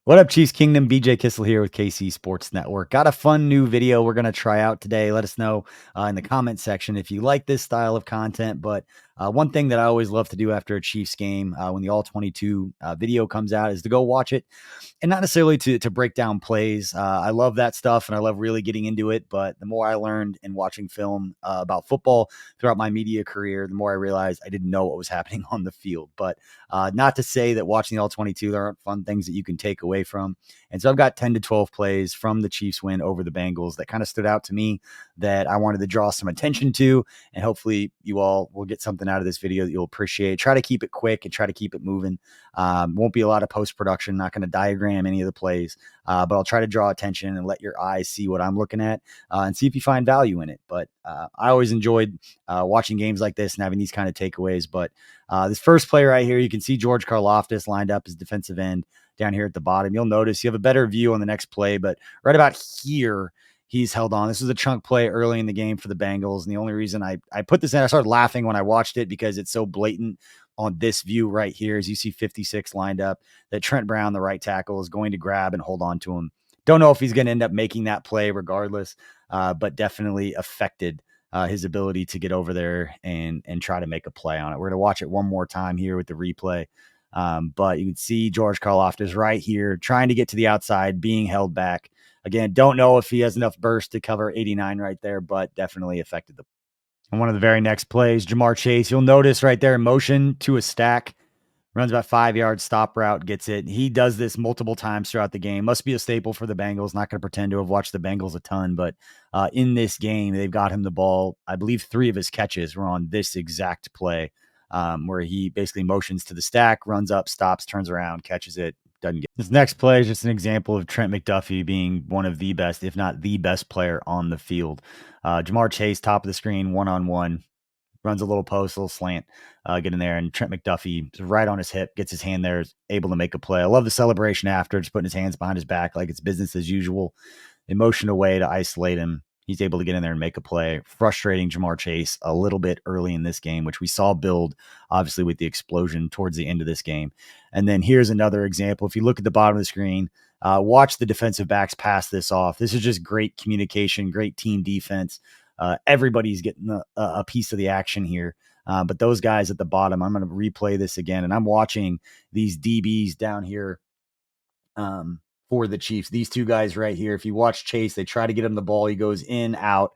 What up, Chiefs Kingdom? BJ Kissel here with KC Sports Network. Got a fun new video we're going to try out today. Let us know in the comment section if you like this style of content. But one thing that I always love to do after a Chiefs game when the All 22 video comes out is to go watch it, and not necessarily to break down plays. I love that stuff and I love really getting into it. But the more I learned in watching film about football throughout my media career, the more I realized I didn't know what was happening on the field. But not to say that watching the All 22, there aren't fun things that you can take away from. And so I've got 10 to 12 plays from the Chiefs win over the Bengals that kind of stood out to me that I wanted to draw some attention to. And hopefully you all will get something out of this video that you'll appreciate. Try to keep it quick and try to keep it moving. Won't be a lot of post-production, not going to diagram any of the plays, but I'll try to draw attention and let your eyes see what I'm looking at and see if you find value in it. But I always enjoyed watching games like this and having these kind of takeaways. But this first play right here, you can see George Karlaftis lined up as defensive end down here at the bottom. You'll notice you have a better view on the next play, but right about here, he's held on. This was a chunk play early in the game for the Bengals. And the only reason I put this in, I started laughing when I watched it because it's so blatant on this view right here. As you see 56 lined up, that Trent Brown, the right tackle, is going to grab and hold on to him. Don't know if he's going to end up making that play regardless, but definitely affected his ability to get over there and try to make a play on it. We're going to watch it one more time here with the replay. But you can see George Karlaftis right here trying to get to the outside, being held back. Again, don't know if he has enough burst to cover 89 right there, but definitely affected the. And one of the very next plays, Jamar Chase, you'll notice right there in motion to a stack, runs about 5 yards, stop route, gets it. He does this multiple times throughout the game. Must be a staple for the Bengals. Not going to pretend to have watched the Bengals a ton, but in this game, they've got him the ball. I believe 3 of his catches were on this exact play where he basically motions to the stack, runs up, stops, turns around, catches it. Doesn't get this next play is just an example of Trent McDuffie being one of the best, if not the best player on the field. Jamar Chase, top of the screen, one-on-one, runs a little post, a little slant, get in there, and Trent McDuffie is right on his hip, gets his hand there, is able to make a play. I love the celebration after, just putting his hands behind his back like it's business as usual. They motion away to isolate him. He's able to get in there and make a play, frustrating Jamar Chase a little bit early in this game, which we saw build, obviously, with the explosion towards the end of this game. And then here's another example. If you look at the bottom of the screen, watch the defensive backs pass this off. This is just great communication, great team defense. Everybody's getting a piece of the action here. But those guys at the bottom, I'm going to replay this again. And I'm watching these DBs down here for the Chiefs. These 2 guys right here. If you watch Chase, they try to get him the ball. He goes in, out.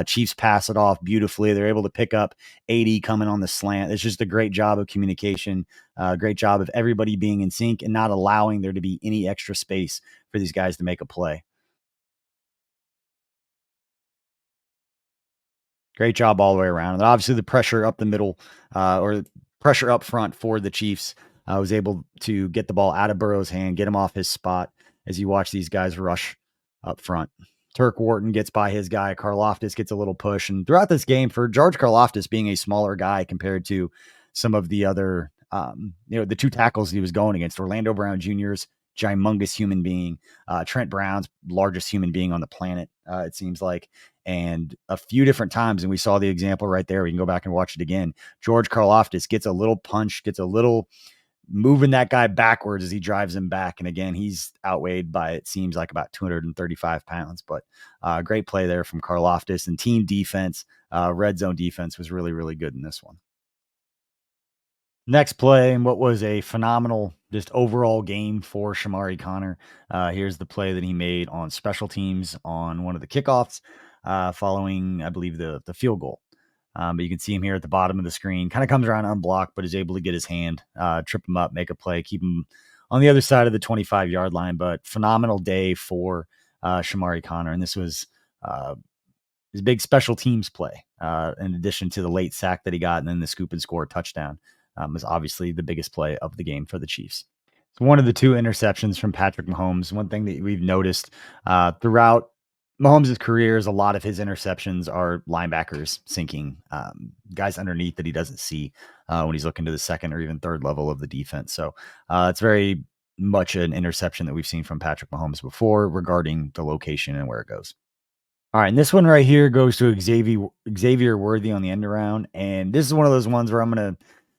Chiefs pass it off beautifully. They're able to pick up 80 coming on the slant. It's just a great job of communication, great job of everybody being in sync and not allowing there to be any extra space for these guys to make a play. Great job all the way around. And obviously the pressure up the middle or pressure up front for the Chiefs was able to get the ball out of Burrow's hand, get him off his spot as you watch these guys rush up front. Turk Wharton gets by his guy. Karlaftis gets a little push. And throughout this game, for George Karlaftis being a smaller guy compared to some of the other, the 2 tackles he was going against, Orlando Brown Jr.'s gymongous human being, Trent Brown's largest human being on the planet, it seems like. And a few different times, and we saw the example right there. We can go back and watch it again. George Karlaftis gets a little punch, gets a little moving that guy backwards as he drives him back. And again, he's outweighed by, it seems like, about 235 pounds. But great play there from Karlaftis, and team defense, red zone defense was really, really good in this one. Next play, and what was a phenomenal just overall game for Shamari Connor. Here's the play that he made on special teams on one of the kickoffs following, I believe, the field goal. But you can see him here at the bottom of the screen. Kind of comes around unblocked, but is able to get his hand, trip him up, make a play, keep him on the other side of the 25-yard line. But phenomenal day for Shamari Connor. And this was his big special teams play, in addition to the late sack that he got and then the scoop and score touchdown. Was obviously the biggest play of the game for the Chiefs. So one of the 2 interceptions from Patrick Mahomes. One thing that we've noticed throughout Mahomes' career is a lot of his interceptions are linebackers sinking, guys underneath that he doesn't see when he's looking to the second or even third level of the defense. So it's very much an interception that we've seen from Patrick Mahomes before regarding the location and where it goes. All right, and this one right here goes to Xavier Worthy on the end around. And this is one of those ones where I'm going to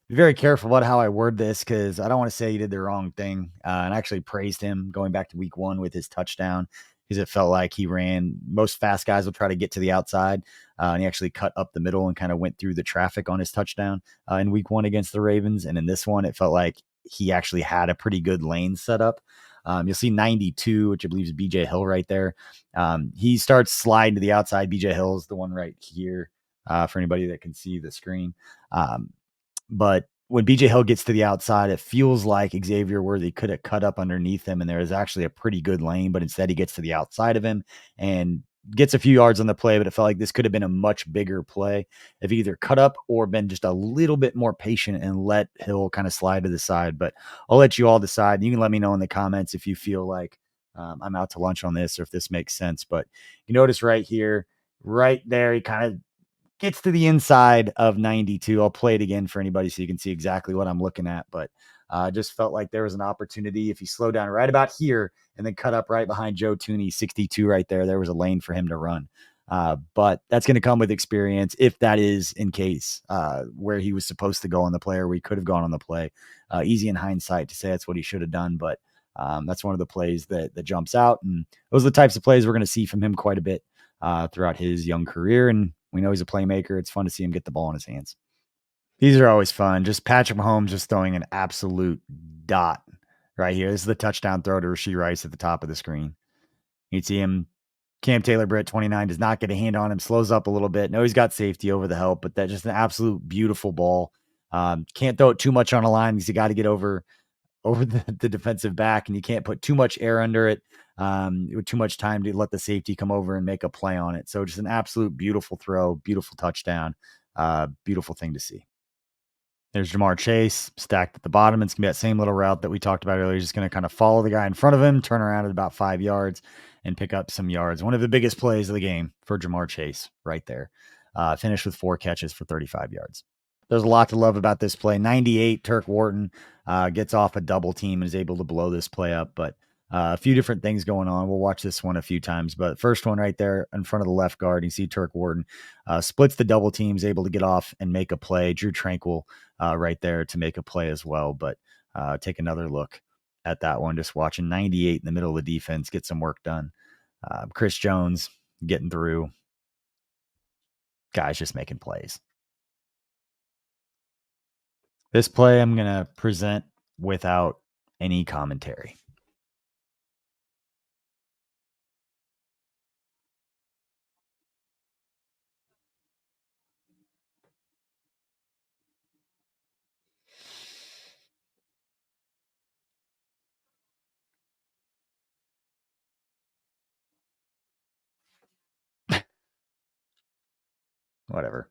Be very careful about how I word this because I don't want to say he did the wrong thing. And I actually praised him going back to week one with his touchdown because it felt like he ran. Most fast guys will try to get to the outside, and he actually cut up the middle and kind of went through the traffic on his touchdown in week one against the Ravens. And in this one, it felt like he actually had a pretty good lane set up. You'll see 92, which I believe is BJ Hill right there. He starts sliding to the outside. BJ Hill is the one right here for anybody that can see the screen. But when BJ Hill gets to the outside, it feels like Xavier Worthy could have cut up underneath him, and there is actually a pretty good lane, but instead he gets to the outside of him and gets a few yards on the play, but it felt like this could have been a much bigger play if he either cut up or been just a little bit more patient and let Hill kind of slide to the side. But I'll let you all decide. You can let me know in the comments if you feel like I'm out to lunch on this or if this makes sense. But you notice right here, right there, he kind of gets to the inside of 92. I'll play it again for anybody so you can see exactly what I'm looking at. But just felt like there was an opportunity. If he slowed down right about here and then cut up right behind Joe Tooney, 62 right there was a lane for him to run. But that's going to come with experience if that is in case where he was supposed to go on the play or we could have gone on the play. Easy in hindsight to say that's what he should have done. But that's one of the plays that jumps out. And those are the types of plays we're going to see from him quite a bit throughout his young career. And we know he's a playmaker. It's fun to see him get the ball in his hands. These are always fun. Just Patrick Mahomes just throwing an absolute dot right here. This is the touchdown throw to Rashee Rice at the top of the screen. You'd see him. Cam Taylor-Britt, 29, does not get a hand on him, slows up a little bit. No, he's got safety over the help, but that's just an absolute beautiful ball. Can't throw it too much on a line because you got to get over the defensive back, and you can't put too much air under it with too much time to let the safety come over and make a play on it. So just an absolute beautiful throw, beautiful touchdown, beautiful thing to see. There's Jamar Chase stacked at the bottom. It's going to be that same little route that we talked about earlier. He's just going to kind of follow the guy in front of him, turn around at about 5 yards, and pick up some yards. One of the biggest plays of the game for Jamar Chase right there. Finished with 4 catches for 35 yards. There's a lot to love about this play. 98, Turk Wharton gets off a double team and is able to blow this play up. But a few different things going on. We'll watch this one a few times. But first one right there in front of the left guard, you see Turk Wharton splits the double teams, able to get off and make a play. Drew Tranquil right there to make a play as well. But take another look at that one. Just watching 98 in the middle of the defense get some work done. Chris Jones getting through. Guys just making plays. This play I'm going to present without any commentary. Whatever.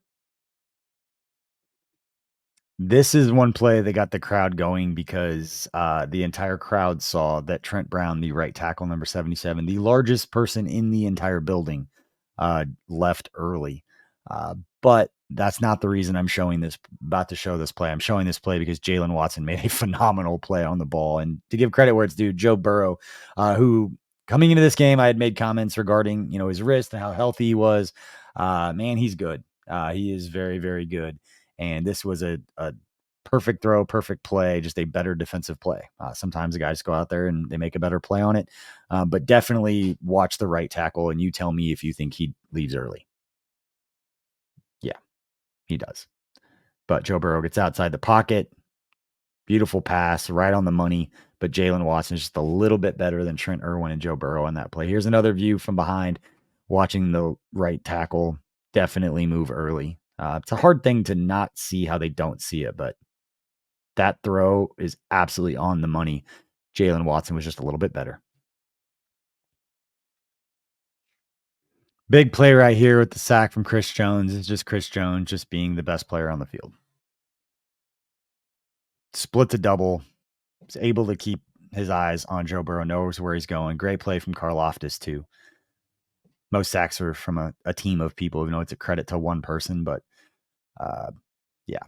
This is one play that got the crowd going because the entire crowd saw that Trent Brown, the right tackle, number 77, the largest person in the entire building, left early. But that's not the reason I'm about to show this play. I'm showing this play because Jalen Watson made a phenomenal play on the ball. And to give credit where it's due, Joe Burrow, who coming into this game, I had made comments regarding, his wrist and how healthy he was. Man, he's good. He is very, very good. And this was a perfect throw, perfect play, just a better defensive play. Sometimes the guys go out there and they make a better play on it. But definitely watch the right tackle, and you tell me if you think he leaves early. Yeah, he does. But Joe Burrow gets outside the pocket. Beautiful pass, right on the money. But Jalen Watson is just a little bit better than Trent Irwin and Joe Burrow on that play. Here's another view from behind, watching the right tackle definitely move early. It's a hard thing to not see how they don't see it, but that throw is absolutely on the money. Jalen Watson was just a little bit better. Big play right here with the sack from Chris Jones. It's just Chris Jones just being the best player on the field. Split the double. Was able to keep his eyes on Joe Burrow, knows where he's going. Great play from Karlaftis, too. Most sacks are from a team of people, even though it's a credit to one person. But, yeah,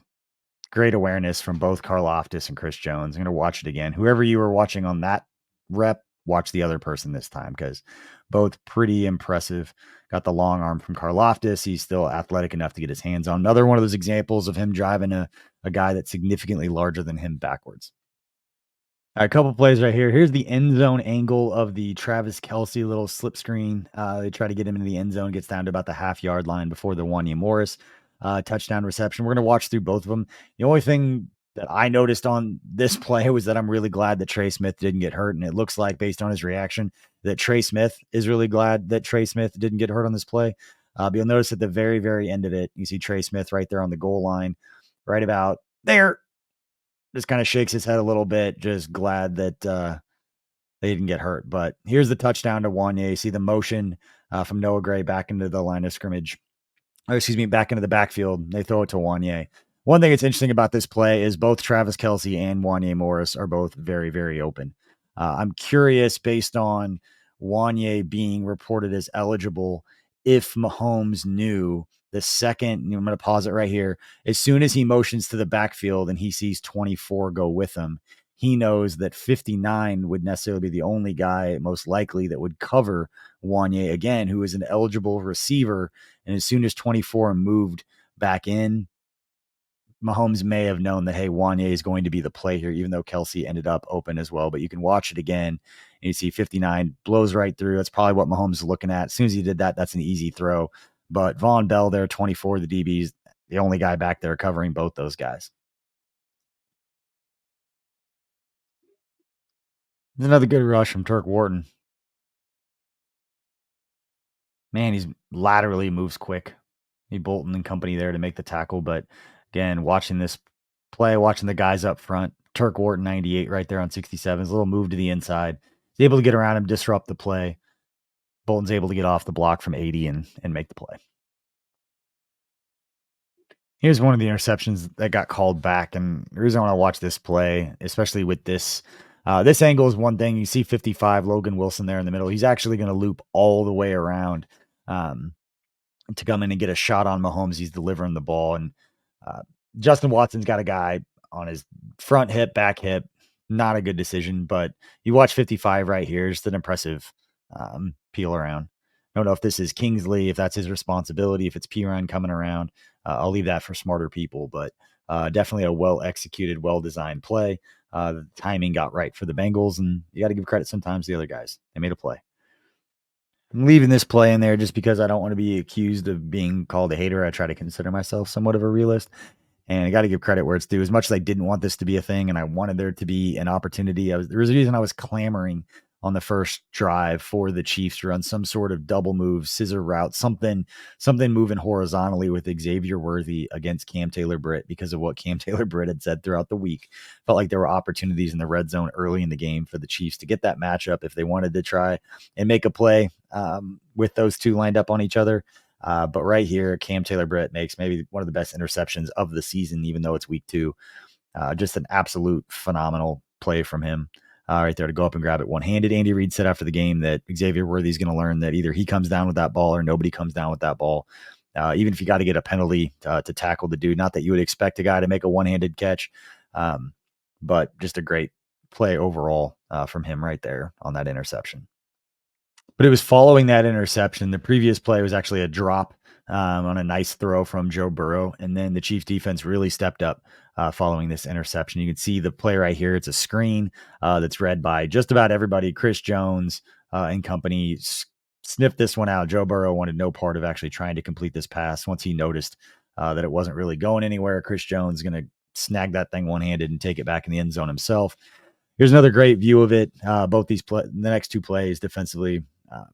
great awareness from both Karlaftis and Chris Jones. I'm going to watch it again. Whoever you were watching on that rep watch the other person this time because both pretty impressive. Got the long arm from Karloftis. He's still athletic enough to get his hands on. Another one of those examples of him driving a guy that's significantly larger than him backwards. All right, a couple plays right here. Here's the end zone angle of the Travis Kelsey little slip screen. They try to get him into the end zone, gets down to about the half-yard line before the Wanya Morris touchdown reception. We're going to watch through both of them. The only thing that I noticed on this play was that I'm really glad that Trey Smith didn't get hurt. And it looks like, based on his reaction, that Trey Smith is really glad that Trey Smith didn't get hurt on this play. But you'll notice at the very, very end of it, you see Trey Smith right there on the goal line, right about there. Just kind of shakes his head a little bit, just glad that they didn't get hurt. But here's the touchdown to Wanya. You see the motion from Noah Gray back into the line of scrimmage. Or excuse me, back into the backfield. They throw it to Wanya. One thing that's interesting about this play is both Travis Kelsey and Wanya Morris are both very, very open. I'm curious, based on Wanya being reported as eligible, if Mahomes knew the second, I'm going to pause it right here. As soon as he motions to the backfield and he sees 24 go with him, he knows that 59 would necessarily be the only guy most likely that would cover Wanya again, who is an eligible receiver. And as soon as 24 moved back in, Mahomes may have known that, hey, Wanya is going to be the play here, even though Kelsey ended up open as well. But you can watch it again, and you see 59 blows right through. That's probably what Mahomes is looking at. As soon as he did that, that's an easy throw. But Von Bell there, 24, the DB's the only guy back there covering both those guys. There's another good rush from Turk Wharton. Man, he's laterally moves quick. He Bolton and company there to make the tackle. But again, watching this play, watching the guys up front, Turk Wharton 98 right there on 67. His little move to the inside. He's able to get around him, disrupt the play. Bolton's able to get off the block from 80 and make the play. Here's one of the interceptions that got called back. And the reason I want to watch this play, especially with this angle, is one thing. You see 55, Logan Wilson there in the middle. He's actually going to loop all the way around to come in and get a shot on Mahomes. He's delivering the ball. And Justin Watson's got a guy on his front hip, back hip. Not a good decision, but you watch 55 right here. Just an impressive peel around. I don't know if this is Kingsley, if that's his responsibility, if it's Piran coming around. I'll leave that for smarter people, but definitely a well-executed, well-designed play. The timing got right for the Bengals, and you got to give credit sometimes to the other guys. They made a play. I'm leaving this play in there just because I don't want to be accused of being called a hater. I try to consider myself somewhat of a realist. And I got to give credit where it's due. As much as I didn't want this to be a thing and I wanted there to be an opportunity, there was a reason I was clamoring on the first drive for the Chiefs to run some sort of double move, scissor route, something moving horizontally with Xavier Worthy against Cam Taylor-Britt, because of what Cam Taylor-Britt had said throughout the week. Felt like there were opportunities in the red zone early in the game for the Chiefs to get that matchup if they wanted to try and make a play with those two lined up on each other. But right here, Cam Taylor-Britt makes maybe one of the best interceptions of the season, even though it's week 2. Just an absolute phenomenal play from him right there to go up and grab it one-handed. Andy Reid said after the game that Xavier Worthy is going to learn that either he comes down with that ball or nobody comes down with that ball. Even if you got to get a penalty to tackle the dude, not that you would expect a guy to make a one-handed catch, but just a great play overall from him right there on that interception. But it was following that interception. The previous play was actually a drop on a nice throw from Joe Burrow. And then the Chiefs defense really stepped up following this interception. You can see the play right here. It's a screen that's read by just about everybody. Chris Jones and company sniffed this one out. Joe Burrow wanted no part of actually trying to complete this pass. Once he noticed that it wasn't really going anywhere, Chris Jones is going to snag that thing one-handed and take it back in the end zone himself. Here's another great view of it. Both these the next two plays defensively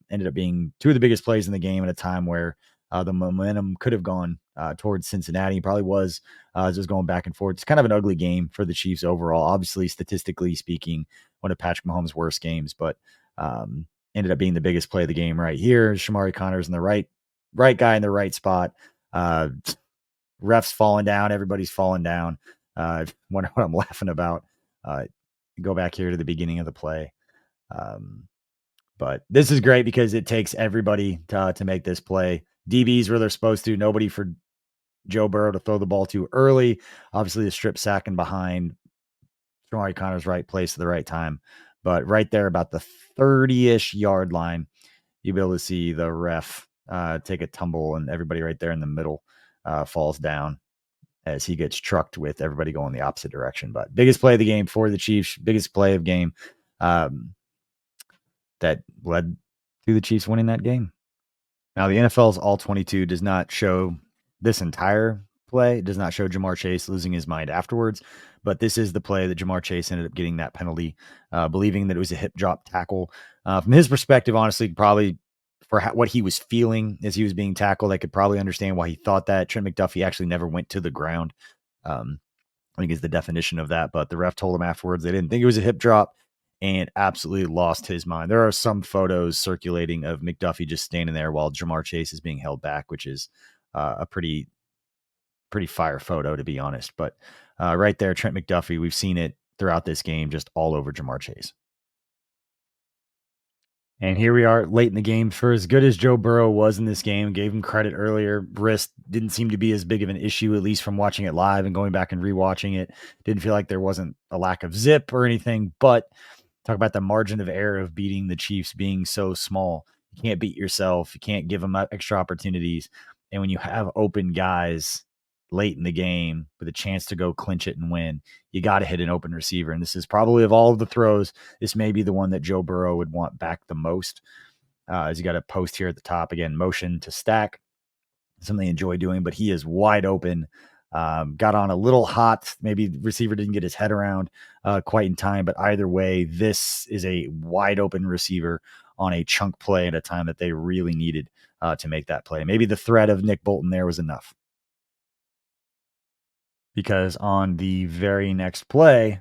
ended up being two of the biggest plays in the game at a time where the momentum could have gone towards Cincinnati. Probably was just going back and forth. It's kind of an ugly game for the Chiefs overall. Obviously, statistically speaking, one of Patrick Mahomes' worst games, but ended up being the biggest play of the game right here. Shamari Connor's in the right guy in the right spot. Refs falling down. Everybody's falling down. Wonder what I'm laughing about. Go back here to the beginning of the play. But this is great because it takes everybody to make this play. DBs where they're supposed to. Nobody for Joe Burrow to throw the ball too early. Obviously, the strip sack and behind. Shamari Connor's right place at the right time. But right there, about the 30-ish yard line, you'll be able to see the ref take a tumble, and everybody right there in the middle falls down as he gets trucked with everybody going the opposite direction. But biggest play of the game for the Chiefs, biggest play of game um, that led to the Chiefs winning that game. Now, the NFL's All 22 does not show this entire play. It does not show Jamar Chase losing his mind afterwards, but this is the play that Jamar Chase ended up getting that penalty, believing that it was a hip drop tackle. From his perspective, honestly, probably for what he was feeling as he was being tackled, I could probably understand why he thought that. Trent McDuffie actually never went to the ground. I think is the definition of that, but the ref told him afterwards they didn't think it was a hip drop and absolutely lost his mind. There are some photos circulating of McDuffie just standing there while Jamar Chase is being held back, which is a pretty fire photo, to be honest. But right there, Trent McDuffie, we've seen it throughout this game, just all over Jamar Chase. And here we are late in the game. For as good as Joe Burrow was in this game, gave him credit earlier. Wrist didn't seem to be as big of an issue, at least from watching it live and going back and rewatching it. Didn't feel like there wasn't a lack of zip or anything, but talk about the margin of error of beating the Chiefs being so small. You can't beat yourself. You can't give them extra opportunities. And when you have open guys late in the game with a chance to go clinch it and win, you got to hit an open receiver. And this is probably, of all of the throws, this may be the one that Joe Burrow would want back the most. As you got a post here at the top, again, motion to stack, something I enjoy doing, but he is wide open. Got on a little hot. Maybe the receiver didn't get his head around quite in time, but either way, this is a wide open receiver on a chunk play at a time that they really needed to make that play. Maybe the threat of Nick Bolton there was enough. Because on the very next play,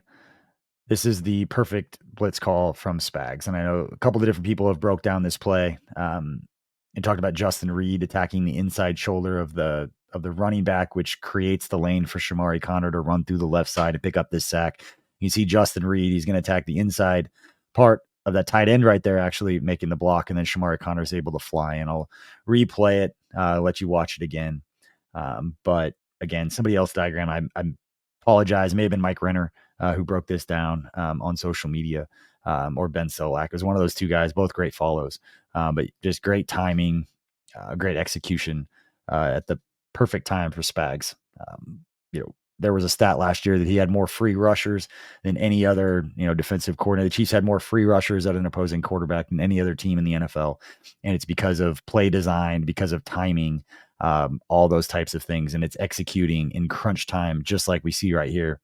this is the perfect blitz call from Spags. And I know a couple of different people have broke down this play and talked about Justin Reed attacking the inside shoulder of the running back, which creates the lane for Shamari Connor to run through the left side and pick up this sack. You see Justin Reed, he's going to attack the inside part of that tight end right there, actually making the block, and then Shamari Connor is able to fly. And I'll replay it, let you watch it again. But again, somebody else diagram. I apologize. It may have been Mike Renner who broke this down on social media, or Ben Solak. It was one of those two guys, both great follows, but just great timing, great execution at the perfect time for Spags. There was a stat last year that he had more free rushers than any other, defensive coordinator. The Chiefs had more free rushers at an opposing quarterback than any other team in the NFL. And it's because of play design, because of timing, all those types of things. And it's executing in crunch time, just like we see right here.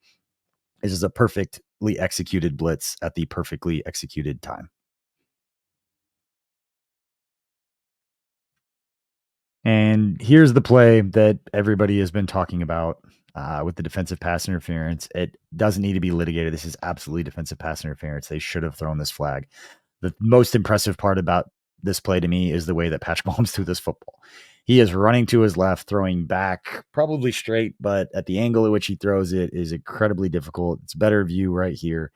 This is a perfectly executed blitz at the perfectly executed time. And here's the play that everybody has been talking about with the defensive pass interference. It doesn't need to be litigated. This is absolutely defensive pass interference. They should have thrown this flag. The most impressive part about this play to me is the way that Patrick Mahomes threw this football. He is running to his left, throwing back, probably straight, but at the angle at which he throws it is incredibly difficult. It's better view right here.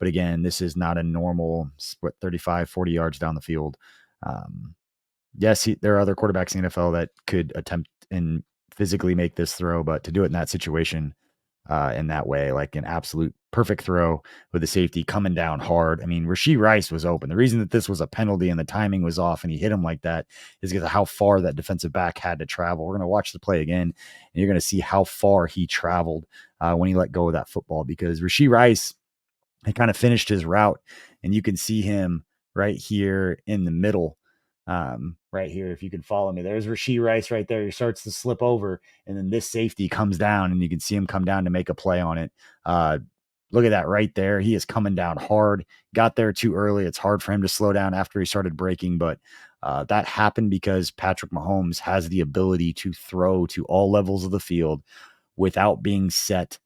But again, this is not a normal 35, 40 yards down the field. Yes, there are other quarterbacks in the NFL that could attempt and physically make this throw, but to do it in that situation, in that way, like an absolute perfect throw with the safety coming down hard. I mean, Rashee Rice was open. The reason that this was a penalty and the timing was off and he hit him like that is because of how far that defensive back had to travel. We're going to watch the play again, and you're going to see how far he traveled when he let go of that football, because Rashee Rice had kind of finished his route, and you can see him right here in the middle. Right here, if you can follow me, there's Rashee Rice right there. He starts to slip over, and then this safety comes down, and you can see him come down to make a play on it. Look at that right there. He is coming down hard. Got there too early. It's hard for him to slow down after he started braking, but that happened because Patrick Mahomes has the ability to throw to all levels of the field without being set,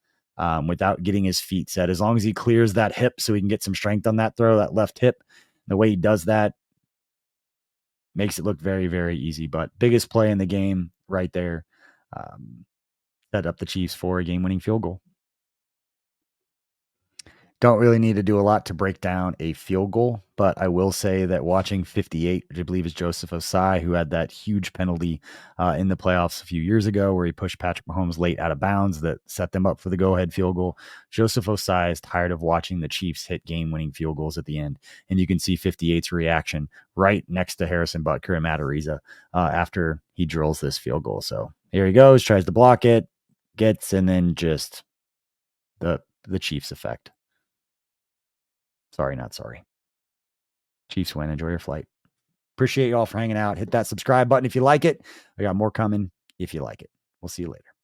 without getting his feet set. As long as he clears that hip so he can get some strength on that throw, that left hip, the way he does that, makes it look very, very easy. But biggest play in the game right there, set up the Chiefs for a game-winning field goal. Don't really need to do a lot to break down a field goal, but I will say that watching 58, which I believe is Joseph Osai, who had that huge penalty in the playoffs a few years ago where he pushed Patrick Mahomes late out of bounds that set them up for the go-ahead field goal. Joseph Osai is tired of watching the Chiefs hit game-winning field goals at the end, and you can see 58's reaction right next to Harrison Butker and Matt Ariza after he drills this field goal. So here he goes, tries to block it, gets, and then just the Chiefs effect. Sorry, not sorry. Chiefs win. Enjoy your flight. Appreciate you all for hanging out. Hit that subscribe button if you like it. I got more coming if you like it. We'll see you later.